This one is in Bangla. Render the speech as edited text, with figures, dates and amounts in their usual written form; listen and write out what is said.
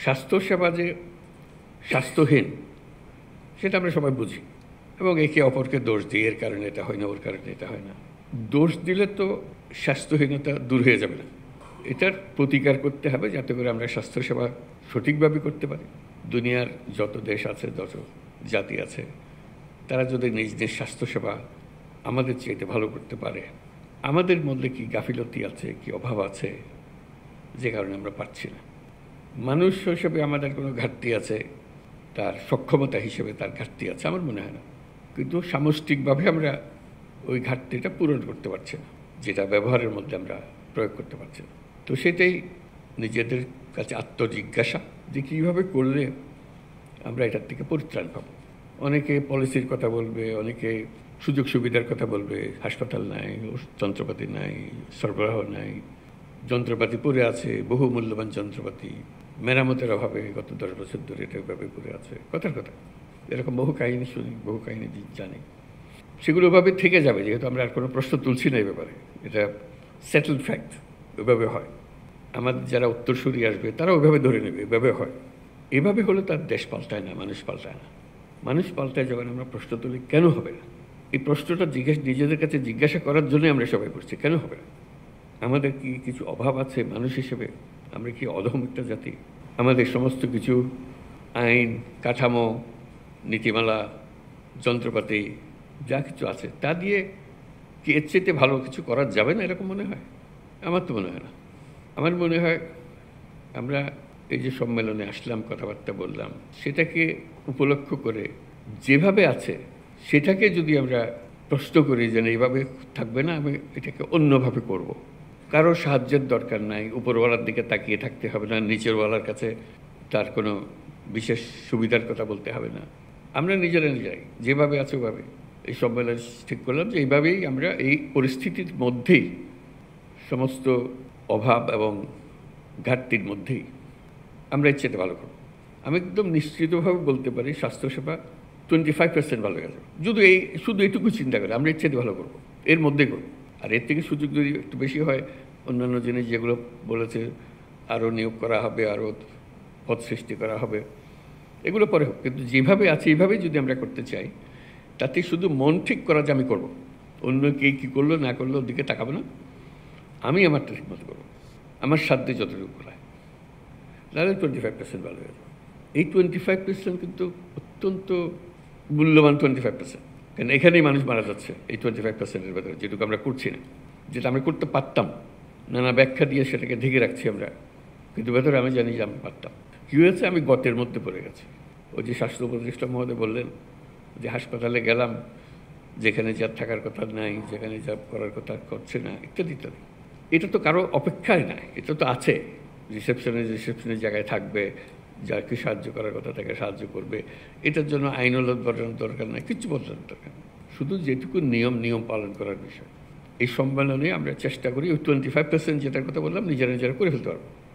স্বাস্থ্যসেবা যে স্বাস্থ্যহীন সেটা আমরা সবাই বুঝি এবং একে অপরকে দোষ দিই, এর কারণে এটা হয় না, ওর কারণে এটা হয় না। দোষ দিলে তো স্বাস্থ্যহীনতা দূর হয়ে যাবে না। এটার প্রতিকার করতে হবে যাতে করে আমরা স্বাস্থ্যসেবা সঠিকভাবে করতে পারি। দুনিয়ার যত দেশ আছে, যত জাতি আছে, তারা যদি নিজ নিজ স্বাস্থ্যসেবা আমাদের চাইতে ভালো করতে পারে, আমাদের মধ্যে কি গাফিলতি আছে, কি অভাব আছে যে কারণে আমরা পারছি না। মানুষ হিসেবে আমাদের কোনো ঘাটতি আছে, তার সক্ষমতা হিসেবে তার ঘাটতি আছে, আমার মনে হয় না। কিন্তু সামষ্টিকভাবে আমরা ওই ঘাটতিটা পূরণ করতে পারছি না, যেটা ব্যবহারের মধ্যে আমরা প্রয়োগ করতে পারছি না। তো সেটাই নিজেদের কাছে আত্মজিজ্ঞাসা যে কীভাবে করলে আমরা এটার থেকে পরিত্রাণ পাব। অনেকে পলিসির কথা বলবে, অনেকে সুযোগ সুবিধার কথা বলবে, হাসপাতাল নাই, যন্ত্রপাতি নাই, সরবরাহ নাই, যন্ত্রপাতি পড়ে আছে, বহু মূল্যবান যন্ত্রপাতি মেরামতের অভাবে গত 10 বছর ধরে এটা ওইভাবে পড়ে আছে। কথার কথা, এরকম বহু কাহিনী শুনি, বহু কাহিনী জানি। সেগুলো ওইভাবে থেকে যাবে, যেহেতু আমরা আর কোনো প্রশ্ন তুলছি না এই ব্যাপারে। এটা সেটেলড ফ্যাক্ট, ওইভাবে হয়। আমাদের যারা উত্তরসূরি আসবে তারা ওইভাবে ধরে নেবে, এভাবে হয়। এভাবে হলে তার দেশ পাল্টায় না, মানুষ পাল্টায় না। মানুষ পাল্টায় যখন আমরা প্রশ্ন তুলি কেন হবে না, এই প্রশ্নটা নিজেদের কাছে জিজ্ঞাসা করার জন্যই আমরা সবাই করছি, কেন হবে না। আমাদের কি কিছু অভাব আছে মানুষ হিসেবে? আমরা কি অধম একটা জাতি? আমাদের সমস্ত কিছু আইন কাঠামো, নীতিমালা, যন্ত্রপাতি যা কিছু আছে তা দিয়ে কি এর চাইতে ভালো কিছু করা যাবে না, এরকম মনে হয়? আমার তো মনে হয় না। আমার মনে হয় আমরা এই যে সম্মেলনে আসলাম, কথাবার্তা বললাম, সেটাকে উপলক্ষ করে যেভাবে আছে সেটাকে যদি আমরা প্রশ্ন করি যে এইভাবে থাকবে না, আমি এটাকে অন্যভাবে করব। কারো সাহায্যের দরকার নাই, উপরওয়ালার দিকে তাকিয়ে থাকতে হবে না, নিচেরওয়ালার কাছে তার কোনো বিশেষ সুবিধার কথা বলতে হবে না। আমরা নিজেরাই যেভাবে আছে ওভাবে এই সম্মেলন ঠিক করলাম যে এইভাবেই আমরা এই পরিস্থিতির মধ্যেই, সমস্ত অভাব এবং ঘাটতির মধ্যেই আমরা এর চেয়ে ভালো করব। আমি একদম নিশ্চিতভাবে বলতে পারি স্বাস্থ্যসেবা 25% ভালো গেছে। শুধু এইটুকু চিন্তা করে আমরা এর চেয়ে ভালো করবো, এর মধ্যে করবো। আর এর থেকে সুযোগ যদি একটু বেশি হয়, অন্যান্য জিনিস যেগুলো বলেছে, আরও নিয়োগ করা হবে, আরও পদ সৃষ্টি করা হবে, এগুলো পরে হোক। কিন্তু যেভাবে আছে এইভাবেই যদি আমরা করতে চাই, তাতে শুধু মন ঠিক করা যে আমি করবো, অন্য কে কী করলো না করলো ওর দিকে তাকাবো না, আমি আমারটা ঠিক মতো করবো, আমার সাধ্যে যতটুকু করা, তাহলে 25% ভালো হয়ে যাবে। এই 25% কিন্তু অত্যন্ত মূল্যবান 25%, কারণ এখানেই মানুষ মারা যাচ্ছে এই 25%-এর ভেতরে, যেটুকু আমরা করছি না, যেটা আমরা করতে পারতাম। নানা ব্যাখ্যা দিয়ে সেটাকে ঢেকে রাখছি আমরা, কিন্তু ভেতরে আমি জানি যে আমি পারতাম। কী হয়েছে, আমি গতের মধ্যে পড়ে গেছি। ওই যে স্বাস্থ্য উপদেষ্টা মহোদয় বললেন যে হাসপাতালে গেলাম, যেখানে যা থাকার কথা নাই, যেখানে যা করার কথা করছে না, ইত্যাদি ইত্যাদি। এটা তো কারো অপেক্ষায় নাই, এটা তো আছে। রিসেপশনের জায়গায় থাকবে, যাকে সাহায্য করার কথা তাকে সাহায্য করবে। এটার জন্য আইনওয়ালা বদলানোর দরকার নাই, কিচ্ছু বদলানোর দরকার নেই, শুধু যেটুকু নিয়ম পালন করার বিষয়। এই সম্মেলনে আমরা চেষ্টা করি ওই 25% যেটার কথা বললাম নিজেরা করে ফেলতে পারবো।